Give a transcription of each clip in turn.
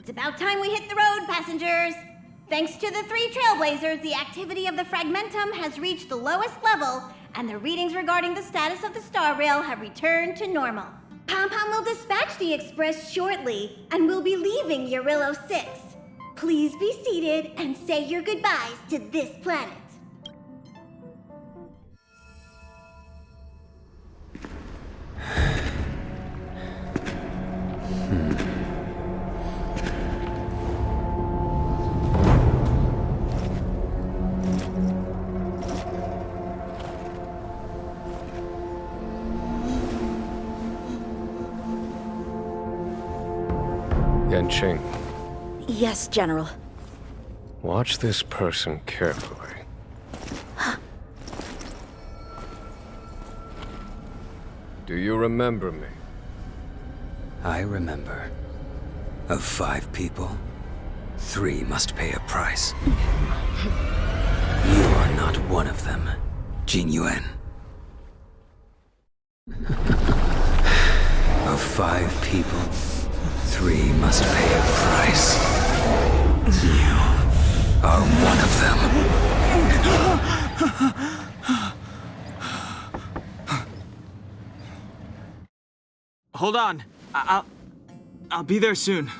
It's about time we hit the road, passengers. Thanks to the 3 trailblazers, the activity of the fragmentum has reached the lowest level, and the readings regarding the status of the star rail have returned to normal. Pom-Pom will dispatch the express shortly, and we'll be leaving Eurillo 6. Please be seated and say your goodbyes to this planet. Yanqing, Yes, General. watch this person carefully. Do you remember me? I remember. Of 5 people, 3 must pay a price. You are not one of them, Jin Yuan. Of 5 people, 3 must pay a price. You are one of them. Hold on. I'll be there soon.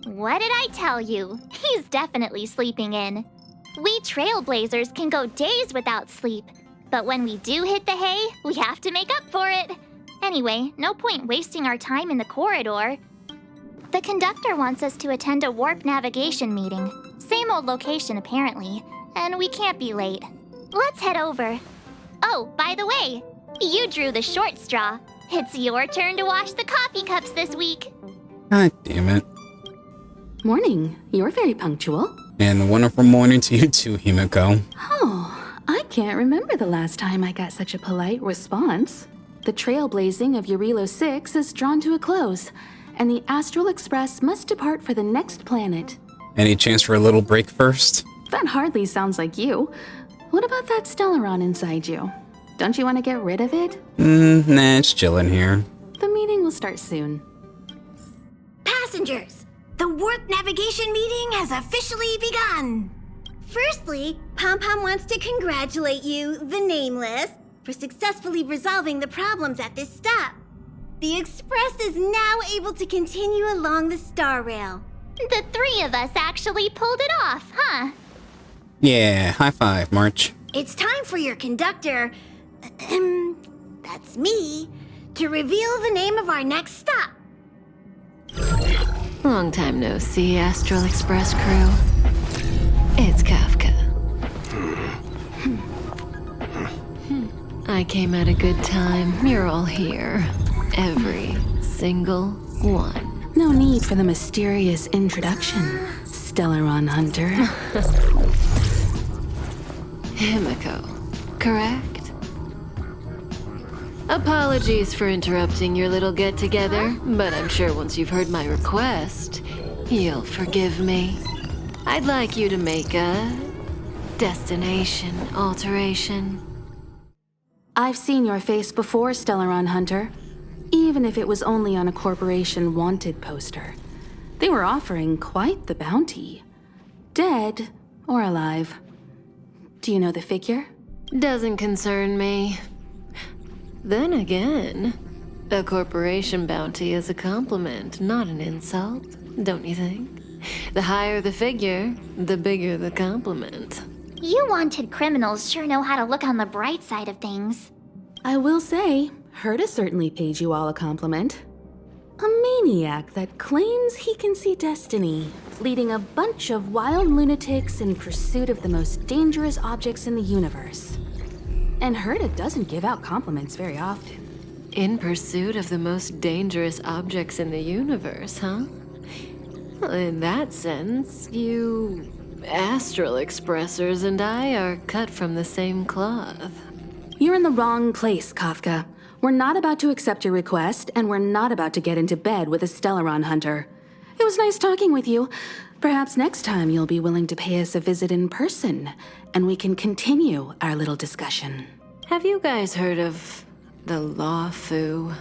What did I tell you? He's definitely sleeping in. We trailblazers can go days without sleep, but when we do hit the hay, we have to make up for it. Anyway, no point wasting our time in the corridor. The conductor wants us to attend a warp navigation meeting. Same old location, apparently, and we can't be late. Let's head over. Oh, by the way, you drew the short straw. It's your turn to wash the coffee cups this week. God damn it. Morning. You're very punctual. And a wonderful morning to you too, Himiko. Oh, I can't remember the last time I got such a polite response. The trailblazing of Eurillo 6 is drawn to a close, and the Astral Express must depart for the next planet. Any chance for a little break first? That hardly sounds like you. What about that Stellaron inside you? Don't you want to get rid of it? Nah, it's chillin' here. The meeting will start soon. Passengers, the warp navigation meeting has officially begun. Firstly, Pom-Pom wants to congratulate you, the Nameless, for successfully resolving the problems at this stop. The Express is now able to continue along the star rail. The 3 of us actually pulled it off, huh? Yeah, high five, March. It's time for your conductor, that's me, to reveal the name of our next stop. Long time no see, Astral Express crew. It's Kafka. I came at a good time. You're all here. Every single one. No need for the mysterious introduction, Stellaron Hunter. Himiko, correct? Apologies for interrupting your little get-together, but I'm sure once you've heard my request, you'll forgive me. I'd like you to make a destination alteration. I've seen your face before, Stellaron Hunter. Even if it was only on a corporation wanted poster. They were offering quite the bounty. Dead or alive. Do you know the figure? Doesn't concern me. Then again, a corporation bounty is a compliment, not an insult, don't you think? The higher the figure, the bigger the compliment. You wanted criminals sure know how to look on the bright side of things. I will say, Herta certainly paid you all a compliment. A maniac that claims he can see destiny, leading a bunch of wild lunatics in pursuit of the most dangerous objects in the universe. And Herta doesn't give out compliments very often. In pursuit of the most dangerous objects in the universe, huh? Well, in that sense, you Astral Expressers and I are cut from the same cloth. You're in the wrong place, Kafka. We're not about to accept your request, and we're not about to get into bed with a Stellaron Hunter. It was nice talking with you. Perhaps next time you'll be willing to pay us a visit in person, and we can continue our little discussion. Have you guys heard of the Luofu?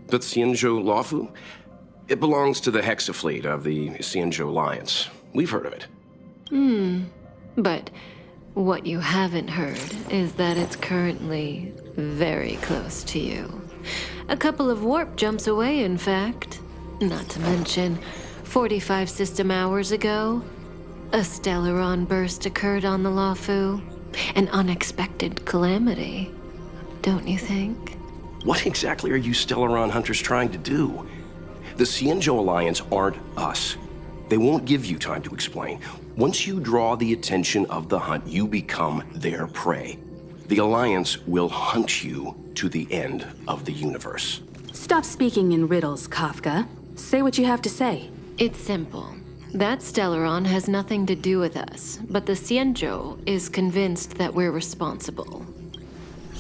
The Xianzhou Luofu? It belongs to the Hexafleet of the Xianzhou Alliance. We've heard of it. But what you haven't heard is that it's currently very close to you. A couple of warp jumps away, in fact. Not to mention, 45 system hours ago, a Stellaron burst occurred on the Luofu. An unexpected calamity, don't you think? What exactly are you Stellaron hunters trying to do? The Xianzhou Alliance aren't us. They won't give you time to explain. Once you draw the attention of the hunt, you become their prey. The Alliance will hunt you to the end of the universe. Stop speaking in riddles, Kafka. Say what you have to say. It's simple. That Stellaron has nothing to do with us, but the Xianzhou is convinced that we're responsible.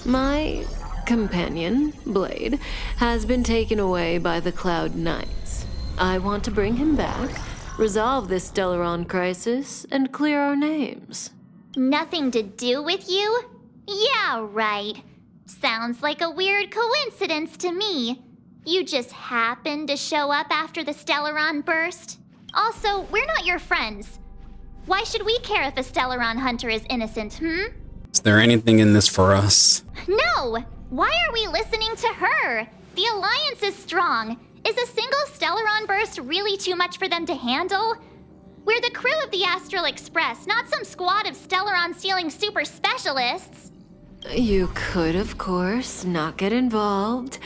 My companion, Blade, has been taken away by the Cloud Knights. I want to bring him back, resolve this Stellaron crisis, and clear our names. Nothing to do with you? Yeah, right. Sounds like a weird coincidence to me. You just happened to show up after the Stellaron burst? Also, we're not your friends. Why should we care if a Stellaron hunter is innocent, Is there anything in this for us? No! Why are we listening to her? The Alliance is strong. Is a single Stellaron burst really too much for them to handle? We're the crew of the Astral Express, not some squad of Stellaron-stealing super specialists. You could, of course, not get involved.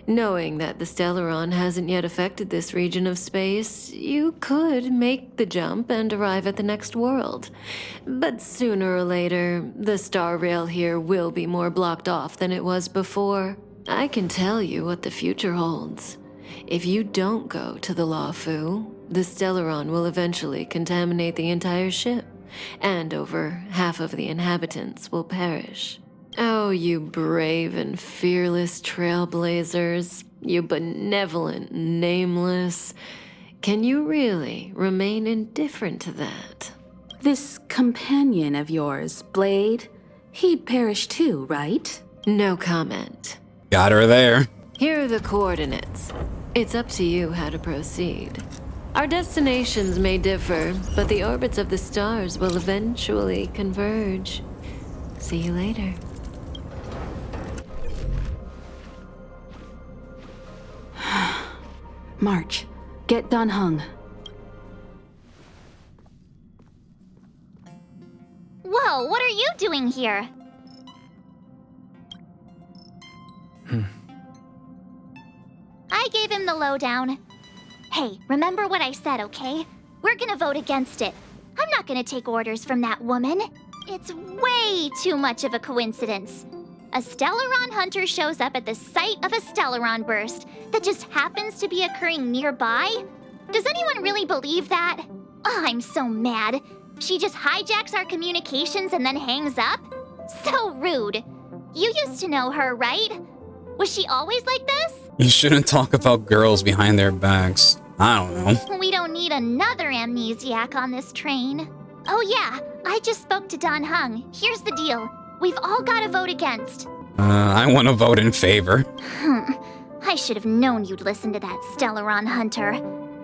Knowing that the Stellaron hasn't yet affected this region of space, you could make the jump and arrive at the next world. But sooner or later, the star rail here will be more blocked off than it was before. I can tell you what the future holds. If you don't go to the Luofu, the Stellaron will eventually contaminate the entire ship, and over half of the inhabitants will perish. Oh, you brave and fearless trailblazers, you benevolent nameless. Can you really remain indifferent to that? This companion of yours, Blade, he'd perish too, right? No comment. Got her there. Here are the coordinates. It's up to you how to proceed. Our destinations may differ, but the orbits of the stars will eventually converge. See you later. March, get Dan Heng. Whoa, what are you doing here? I gave him the lowdown. Hey, remember what I said, okay? We're gonna vote against it. I'm not gonna take orders from that woman. It's way too much of a coincidence. A Stellaron hunter shows up at the site of a Stellaron burst that just happens to be occurring nearby? Does anyone really believe that? Oh, I'm so mad. She just hijacks our communications and then hangs up? So rude. You used to know her, right? Was she always like this? You shouldn't talk about girls behind their backs. I don't know. We don't need another amnesiac on this train. Oh yeah, I just spoke to Dan Heng. Here's the deal. We've all got to vote against. I want to vote in favor. I should have known you'd listen to that Stellaron hunter.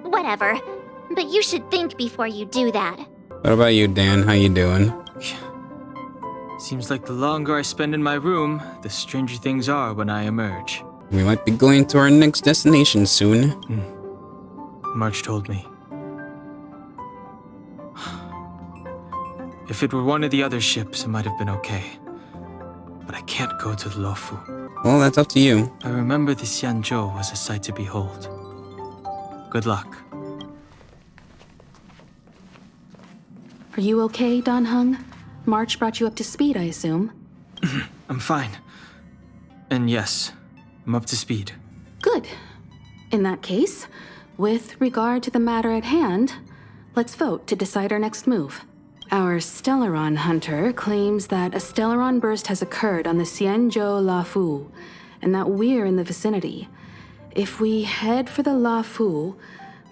Whatever. But you should think before you do that. What about you, Dan? How you doing? Seems like the longer I spend in my room, the stranger things are when I emerge. We might be going to our next destination soon. March told me. If it were one of the other ships, it might have been okay. But I can't go to the Luofu. Well, that's up to you. I remember the Xianzhou was a sight to behold. Good luck. Are you okay, Dan Heng? March brought you up to speed, I assume. I'm fine. And yes, I'm up to speed. Good. In that case, with regard to the matter at hand, let's vote to decide our next move. Our Stellaron hunter claims that a Stellaron burst has occurred on the Xianzhou Luofu, and that we're in the vicinity. If we head for the Luofu,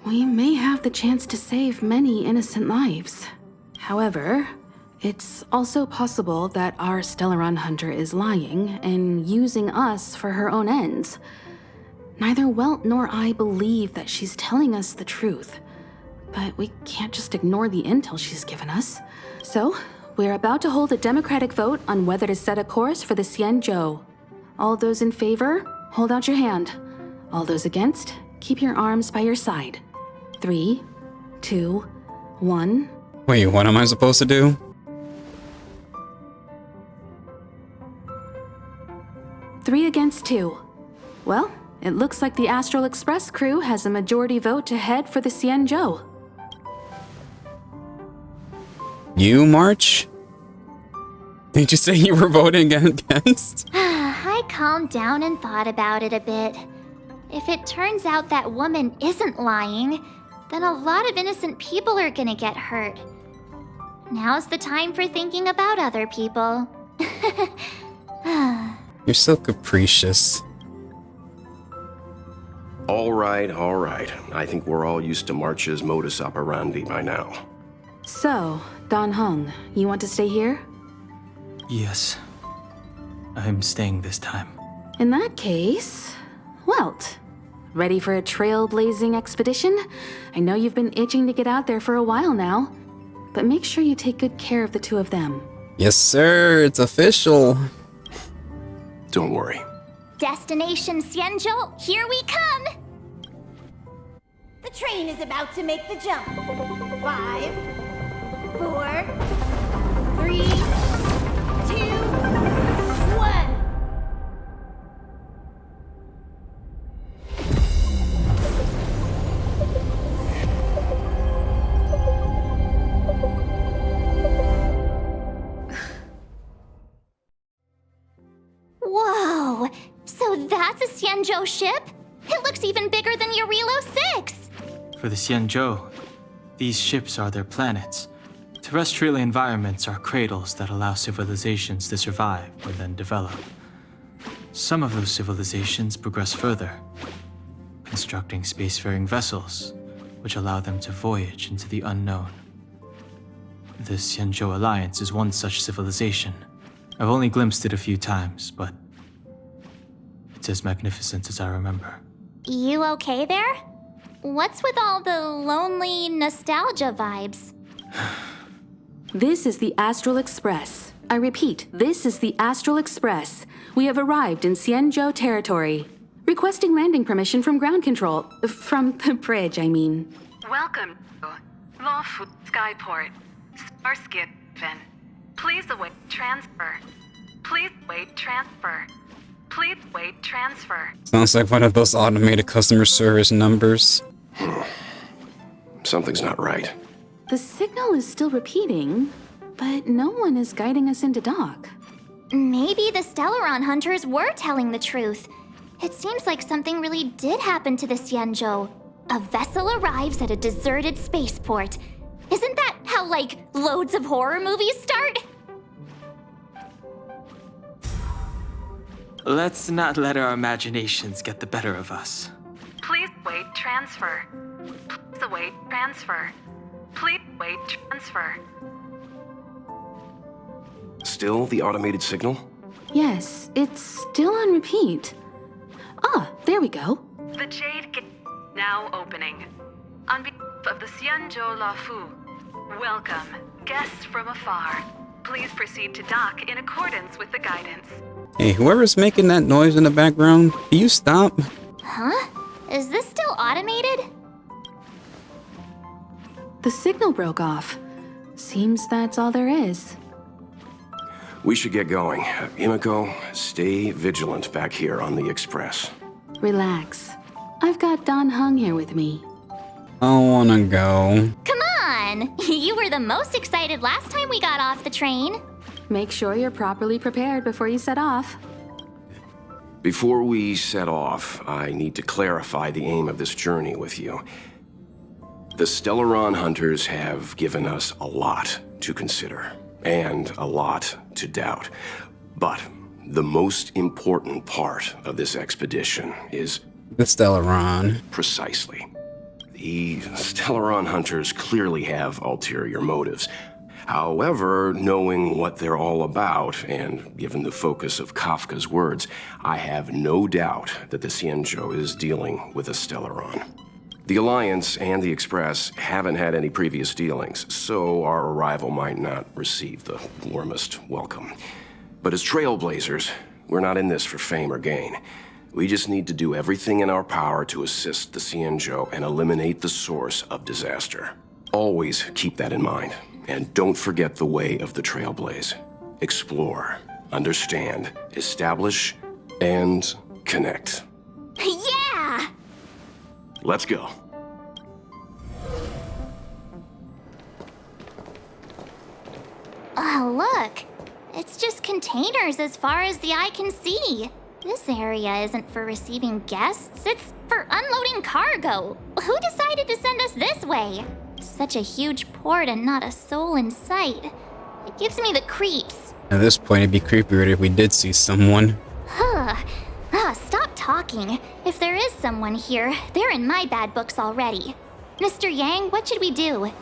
we may have the chance to save many innocent lives. However, it's also possible that our Stellaron hunter is lying and using us for her own ends. Neither Welt nor I believe that she's telling us the truth. But we can't just ignore the intel she's given us. So, we're about to hold a democratic vote on whether to set a course for the Xianzhou. All those in favor, hold out your hand. All those against, keep your arms by your side. 3, 2, 1. Wait, what am I supposed to do? Three against 2. Well, it looks like the Astral Express crew has a majority vote to head for the Xianzhou. You, March? Did you say you were voting against? I calmed down and thought about it a bit. If it turns out that woman isn't lying, then a lot of innocent people are gonna get hurt. Now's the time for thinking about other people. You're so capricious. All right, all right. I think we're all used to March's modus operandi by now. So, Dan Heng, you want to stay here? Yes. I'm staying this time. In that case, Welt, ready for a trailblazing expedition? I know you've been itching to get out there for a while now, but make sure you take good care of the two of them. Yes, sir. It's official. Don't worry. Destination Xianzhou, here we come! The train is about to make the jump. 5, 4, 3, 2, 1. Whoa! So that's a Xianzhou ship? It looks even bigger than Eurilo 6! For the Xianzhou, these ships are their planets. Terrestrial environments are cradles that allow civilizations to survive and then develop. Some of those civilizations progress further, constructing spacefaring vessels, which allow them to voyage into the unknown. The Xianzhou Alliance is one such civilization. I've only glimpsed it a few times, but it's as magnificent as I remember. You okay there? What's with all the lonely nostalgia vibes? This is the Astral Express. I repeat, this is the Astral Express. We have arrived in Xianzhou territory. Requesting landing permission from ground control. From the bridge, I mean. Welcome to Luofu Skyport, Starskiff Haven. Please await transfer. Please wait transfer. Please wait transfer. Sounds like one of those automated customer service numbers. Something's not right. The signal is still repeating, but no one is guiding us into dock. Maybe the Stellaron hunters were telling the truth. It seems like something really did happen to the Xianzhou. A vessel arrives at a deserted spaceport. Isn't that how, like, loads of horror movies start? Let's not let our imaginations get the better of us. Please wait transfer. Please await transfer. Please wait transfer. Still the automated signal? Yes, it's still on repeat. Ah, there we go. The Jade Gate now opening. On behalf of the Xianzhou Luofu, welcome, guests from afar. Please proceed to dock in accordance with the guidance. Hey, whoever's making that noise in the background, can you stop? Huh? Is this still automated? The signal broke off. Seems that's all there is. We should get going. Himiko, stay vigilant back here on the Express. Relax. I've got Dan Heng here with me. I don't wanna go. Come on! You were the most excited last time we got off the train. Make sure you're properly prepared before you set off. Before we set off, I need to clarify the aim of this journey with you. The Stellaron hunters have given us a lot to consider, and a lot to doubt. But the most important part of this expedition is... The Stellaron. Precisely. The Stellaron hunters clearly have ulterior motives. However, knowing what they're all about, and given the focus of Kafka's words, I have no doubt that the Xianzhou is dealing with a Stellaron. The Alliance and the Express haven't had any previous dealings, so our arrival might not receive the warmest welcome. But as trailblazers, we're not in this for fame or gain. We just need to do everything in our power to assist the Xianzhou and eliminate the source of disaster. Always keep that in mind, and don't forget the way of the Trailblaze. Explore, understand, establish, and connect. Yeah! Let's go. Oh, look. It's just containers as far as the eye can see. This area isn't for receiving guests, it's for unloading cargo. Who decided to send us this way? Such a huge port and not a soul in sight. It gives me the creeps. At this point, it'd be creepier if we did see someone. Stop talking. If there is someone here, they're in my bad books already. Mr. Yang, what should we do?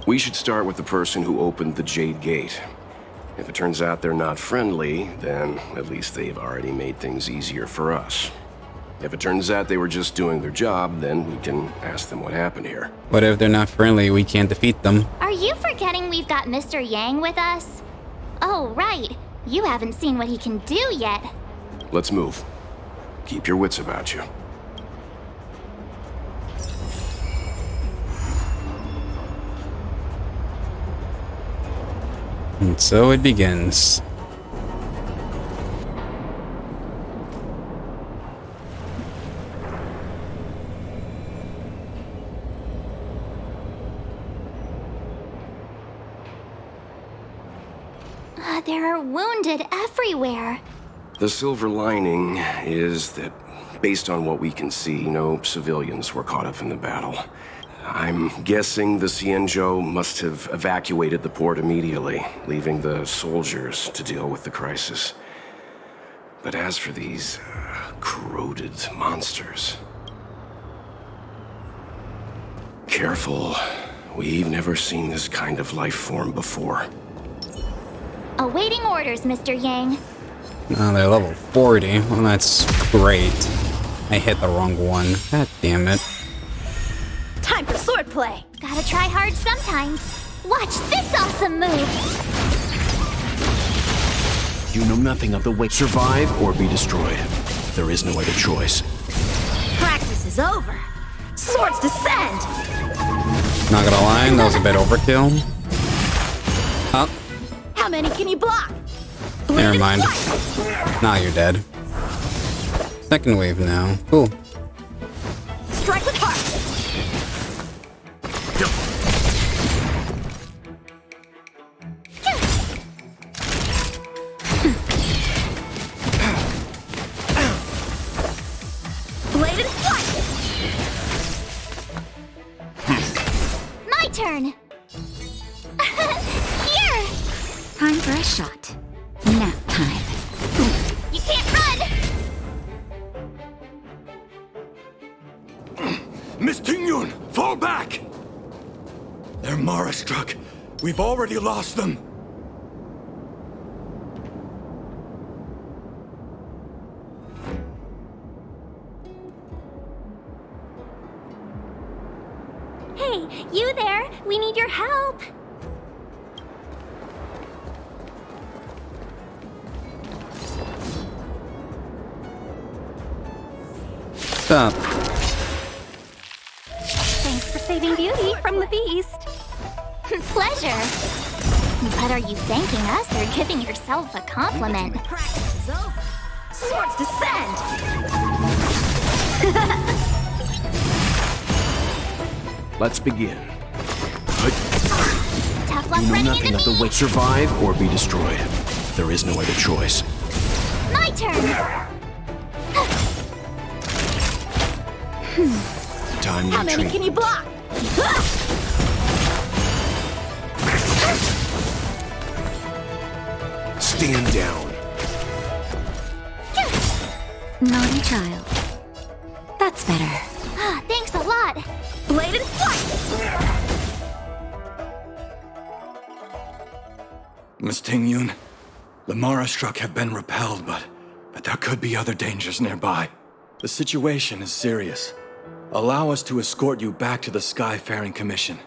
We should start with the person who opened the Jade Gate. If it turns out they're not friendly, then at least they've already made things easier for us. If it turns out they were just doing their job, then we can ask them what happened here. But if they're not friendly, we can't defeat them. Are you forgetting we've got Mr. Yang with us? Oh, right. You haven't seen what he can do yet. Let's move. Keep your wits about you. And so it begins. There are wounded everywhere. The silver lining is that, based on what we can see, no civilians were caught up in the battle. I'm guessing the Xianzhou must have evacuated the port immediately, leaving the soldiers to deal with the crisis. But as for these corroded monsters... Careful. We've never seen this kind of life form before. Awaiting orders, Mr. Yang. Oh, they're level 40. Well, that's great. I hit the wrong one. God damn it. Time for swordplay! Gotta try hard sometimes. Watch this awesome move! You know nothing of the way. Survive or be destroyed. There is no other choice. Practice is over. Swords descend! Not gonna lie, that was a bit overkill. Oh, How many can you block? never mind. Now you're dead. Second wave now. Cool. Strike with heart! Bladed flight! My turn! Here! Time for a shot. Nap time. You can't run! Miss Tingyun, fall back! They're Mara struck. We've already lost them. Hey, you there! We need your help! Stop. Thanks for saving Beauty from the beast. Pleasure. But are you thanking us or giving yourself a compliment? Practice is over. Swords descend! Let's begin. Tough luck You know running nothing into of the me! way. Survive or be destroyed. There is no other choice. My turn! Time to How many retreat. can you block? Stand down. Naughty child. That's better. Thanks a lot! Bladed flight! Miss Tingyun, the Mara struck have been repelled, but there could be other dangers nearby. The situation is serious. Allow us to escort you back to the Skyfaring Commission.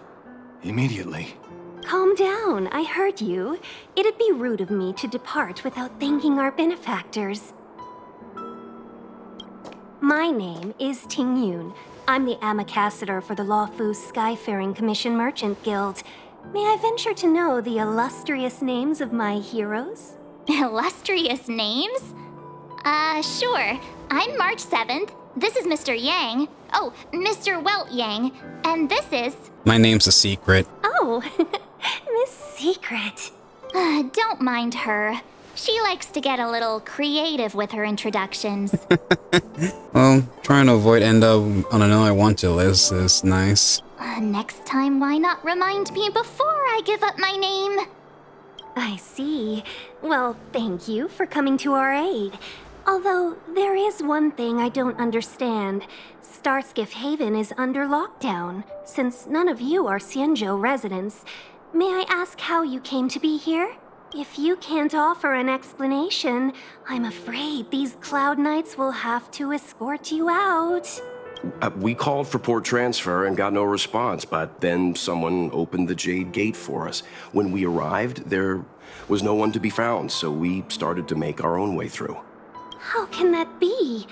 Immediately. Calm down, I heard you. It'd be rude of me to depart without thanking our benefactors. My name is Tingyun. I'm the ambassador for the Luofu Skyfaring Commission Merchant Guild. May I venture to know the illustrious names of my heroes? Illustrious names? Sure. I'm March 7th. This is Mr. Yang. Oh, Mr. Welt Yang. And this is... My name's a secret. Oh, Miss Secret. Don't mind her. She likes to get a little creative with her introductions. Well, trying to avoid end up on an I want to list is nice. Next time, why not remind me before I give up my name? I see. Well, thank you for coming to our aid. Although, there is one thing I don't understand. Starskiff Haven is under lockdown. Since none of you are Xianzhou residents, may I ask how you came to be here? If you can't offer an explanation, I'm afraid these Cloud Knights will have to escort you out. We called for port transfer and got no response, but then someone opened the Jade Gate for us. When we arrived, there was no one to be found, so we started to make our own way through. How can that be?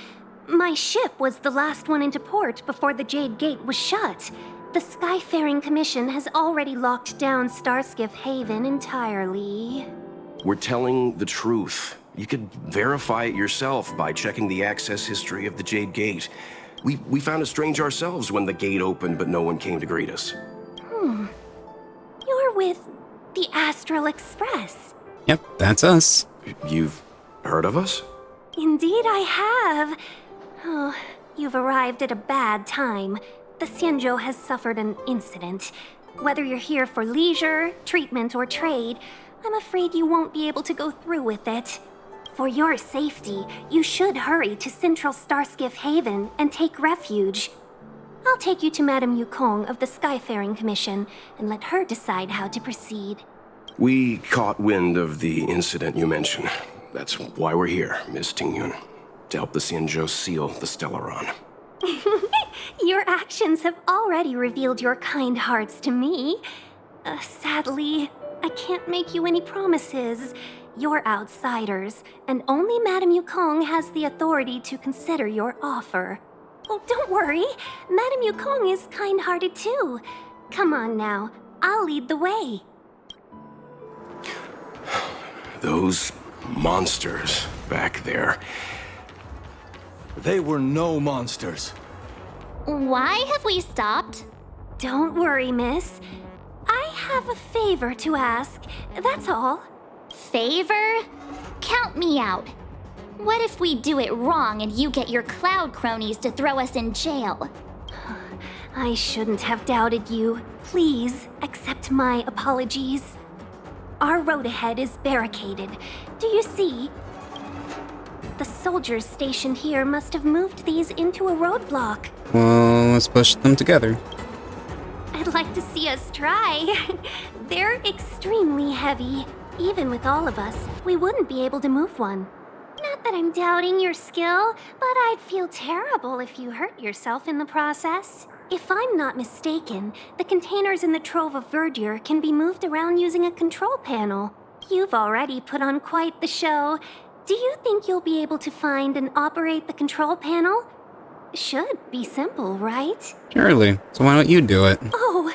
My ship was the last one into port before the Jade Gate was shut. The Skyfaring Commission has already locked down Starskiff Haven entirely. We're telling the truth. You could verify it yourself by checking the access history of the Jade Gate. We found it strange ourselves when the gate opened, but no one came to greet us. You're with the Astral Express. Yep, that's us. You've heard of us? Indeed I have. Oh, you've arrived at a bad time. The Xianzhou has suffered an incident. Whether you're here for leisure, treatment, or trade, I'm afraid you won't be able to go through with it. For your safety, you should hurry to Central Starskiff Haven and take refuge. I'll take you to Madame Yukong of the Skyfaring Commission and let her decide how to proceed. We caught wind of the incident you mentioned. That's why we're here, Miss Tingyun. To help the Xianzhou seal the Stellaron. Your actions have already revealed your kind hearts to me. Sadly, I can't make you any promises. You're outsiders, and only Madame Yukong has the authority to consider your offer. Oh, don't worry. Madame Yukong is kind-hearted too. Come on now, I'll lead the way. Those monsters back there. They were no monsters. Why have we stopped? Don't worry, miss. I have a favor to ask, that's all. Favor? Count me out. What if we do it wrong and you get your cloud cronies to throw us in jail? I shouldn't have doubted you. Please accept my apologies. Our road ahead is barricaded. Do you see? The soldiers stationed here must have moved these into a roadblock. Well, let's push them together. I'd like to see us try. They're extremely heavy. Even with all of us, we wouldn't be able to move one. Not that I'm doubting your skill, but I'd feel terrible if you hurt yourself in the process. If I'm not mistaken, the containers in the Trove of Verdure can be moved around using a control panel. You've already put on quite the show. Do you think you'll be able to find and operate the control panel? Should be simple, right? Surely. So why don't you do it? Oh,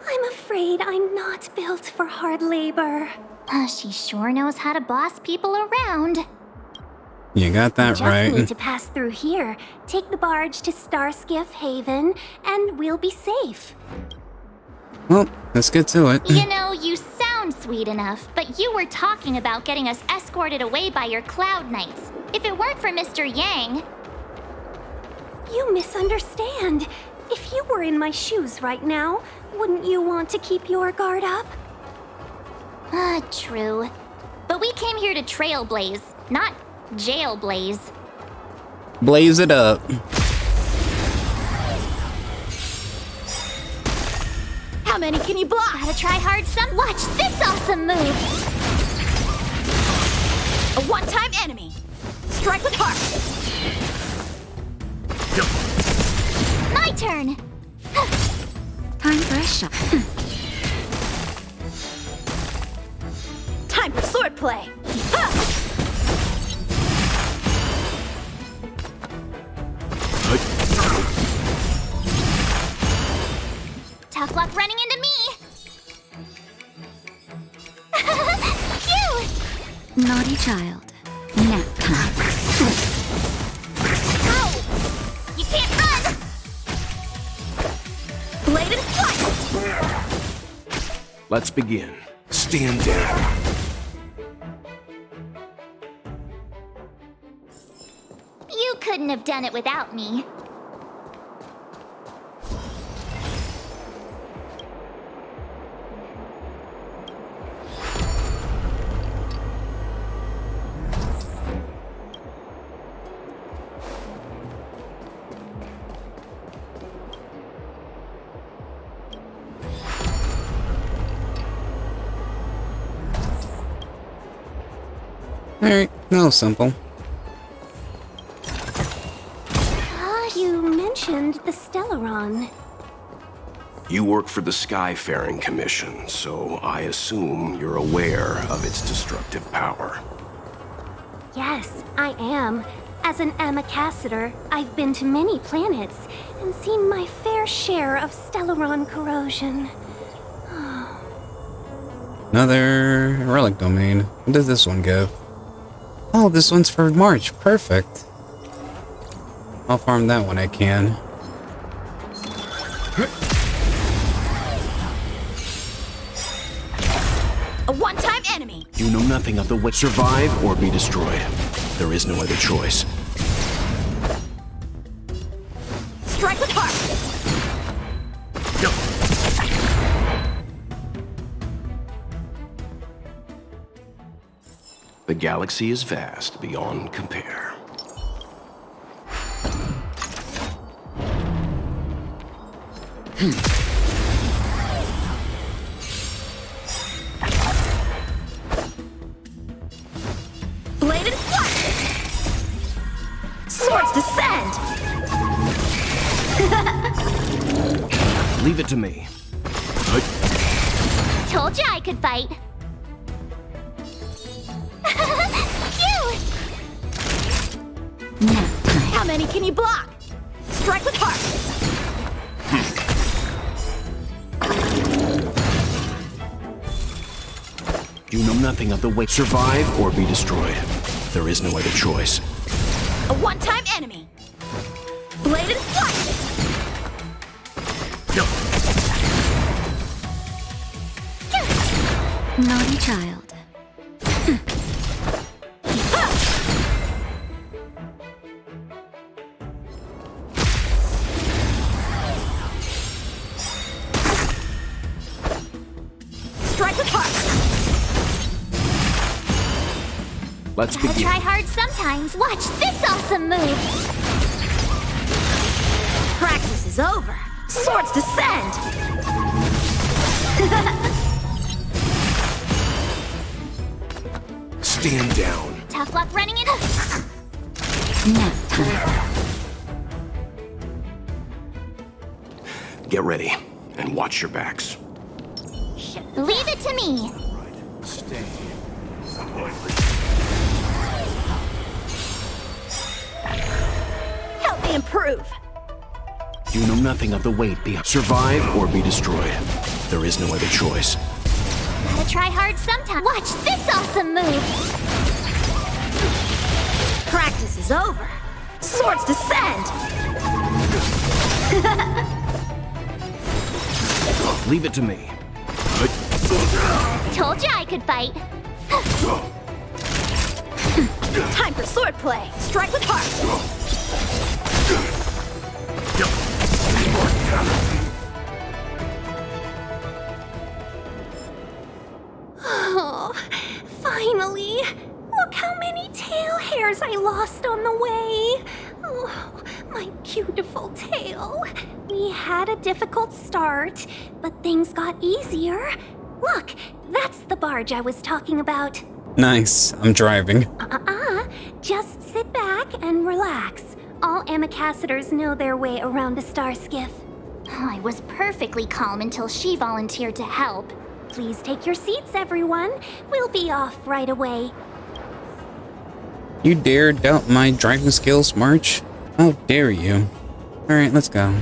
I'm afraid I'm not built for hard labor. She sure knows how to boss people around. You got that right. Just need to pass through here, take the barge to Starskiff Haven, and we'll be safe. Well, let's get to it. You know, you sound sweet enough, but you were talking about getting us escorted away by your Cloud Knights. If it weren't for Mr. Yang... You misunderstand. If you were in my shoes right now, wouldn't you want to keep your guard up? True. But we came here to trailblaze, not jailblaze. Blaze it up. How many can you block? Gotta try hard some. Watch this awesome move! one-time enemy. Strike with heart. My turn. Time for a shot. Time for swordplay. Tough luck running into me. Phew! Naughty child. Nap time. Ow! You can't run! Bladed flight. Let's begin. Stand down. You couldn't have done it without me. Alright, that was simple. You mentioned the Stellaron. You work for the Skyfaring Commission, so I assume you're aware of its destructive power. Yes, I am. As an Amicasitor, I've been to many planets and seen my fair share of Stellaron corrosion. Another relic domain. Where does this one go? Oh, this one's for March. Perfect. I'll farm that when I can. A one-time enemy. You know nothing of the way. Survive or be destroyed. There is no other choice. Strike with heart. The galaxy is vast beyond compare. Bladed flight. Swords descend. Leave it to me. Told you I could fight. Phew! How many can you block? Strike with heart. You know nothing of the way. Survive or be destroyed. There is no other choice. A one-time enemy. Bladed flight. Naughty child. Strike with heart. Let's Gotta begin. try hard sometimes. Watch this awesome move. Practice is over. Swords descend. Stand down. Tough luck running in. Nap time. Get ready and watch your backs. Leave it to me. Help me improve. You know nothing of the weight behind. Survive or be destroyed. There is no other choice. Gotta try hard sometimes. Watch this awesome move. Practice is over. Swords descend. Leave it to me. Told you I could fight. Time for swordplay. Strike with heart. Oh, finally! Look how many tail hairs I lost on the way. Oh, my beautiful tail. We had a difficult start, but things got easier. Look, that's the barge I was talking about. Nice. I'm driving. Just sit back and relax. All ambassadors know their way around a Starskiff. I was perfectly calm until she volunteered to help. Please take your seats, everyone. We'll be off right away. You dare doubt my driving skills, March? How dare you? Alright, let's go.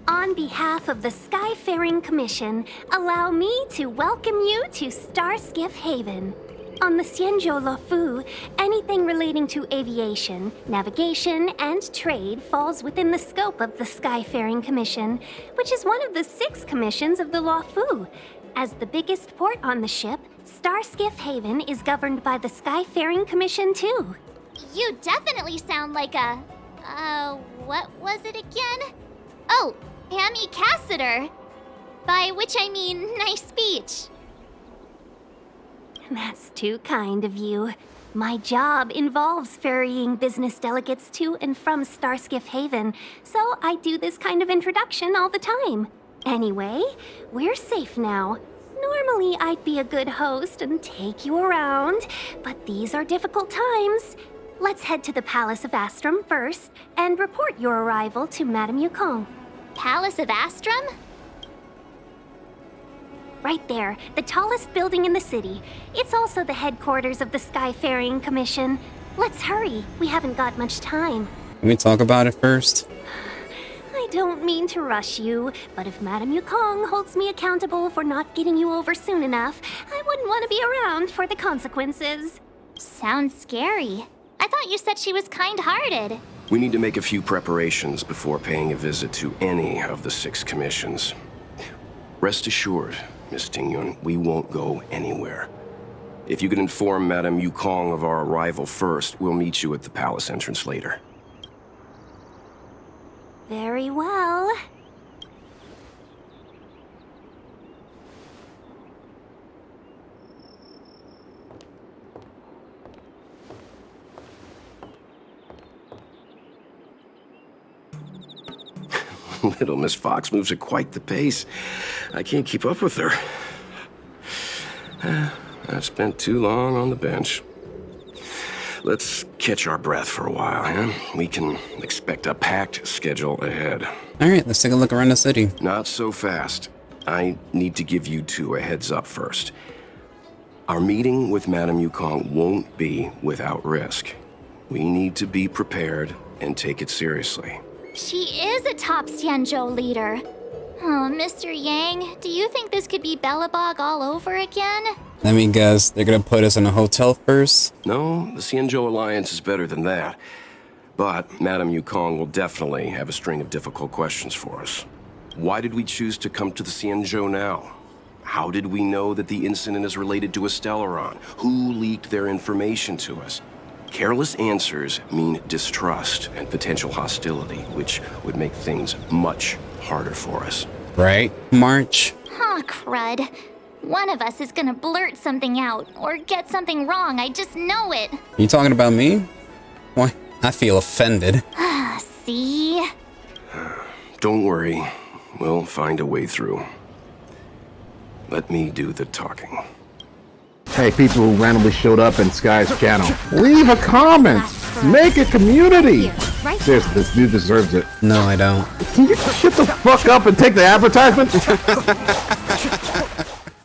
On behalf of the Skyfaring Commission, allow me to welcome you to Starskiff Haven. On the Xianzhou Luofu, anything relating to aviation, navigation, and trade falls within the scope of the Skyfaring Commission, which is one of the 6 commissions of the Luofu. As the biggest port on the ship, Starskiff Haven is governed by the Skyfaring Commission too. You definitely sound like a... what was it again? Oh, ambassador. By which I mean nice speech. That's too kind of you. My job involves ferrying business delegates to and from Starskiff Haven, so I do this kind of introduction all the time. Anyway, we're safe now. Normally, I'd be a good host and take you around, but these are difficult times. Let's head to the Palace of Astrum first and report your arrival to Madame Yukong. Palace of Astrum? Right there, the tallest building in the city. It's also the headquarters of the Skyfaring Commission. Let's hurry, we haven't got much time. Can we talk about it first? I don't mean to rush you, but if Madame Yukong holds me accountable for not getting you over soon enough, I wouldn't want to be around for the consequences. Sounds scary. I thought you said she was kind-hearted. We need to make a few preparations before paying a visit to any of the 6 commissions. Rest assured, Miss Tingyun, we won't go anywhere. If you could inform Madame Yukong of our arrival first, we'll meet you at the palace entrance later. Very well. Little Miss Fox moves at quite the pace. I can't keep up with her. I've spent too long on the bench. Let's catch our breath for a while, huh? We can expect a packed schedule ahead. Alright, let's take a look around the city. Not so fast. I need to give you 2 a heads up first. Our meeting with Madame Yukong won't be without risk. We need to be prepared and take it seriously. She is a top Xianzhou leader. Oh, Mr. Yang, do you think this could be Bellabog all over again? Let me guess, they're gonna put us in a hotel first? No, the Xianzhou Alliance is better than that. But Madame Yukong will definitely have a string of difficult questions for us. Why did we choose to come to the Xianzhou now? How did we know that the incident is related to a Stellaron? Who leaked their information to us? Careless answers mean distrust and potential hostility, which would make things much harder for us. Right, March? Aw, crud. One of us is gonna blurt something out, or get something wrong, I just know it. You talking about me? Why, I feel offended. See? Don't worry, we'll find a way through. Let me do the talking. Hey, people who randomly showed up in Sky's channel, leave a comment! Make a community! Seriously, this dude deserves it. No, I don't. Can you shut the fuck up and take the advertisement?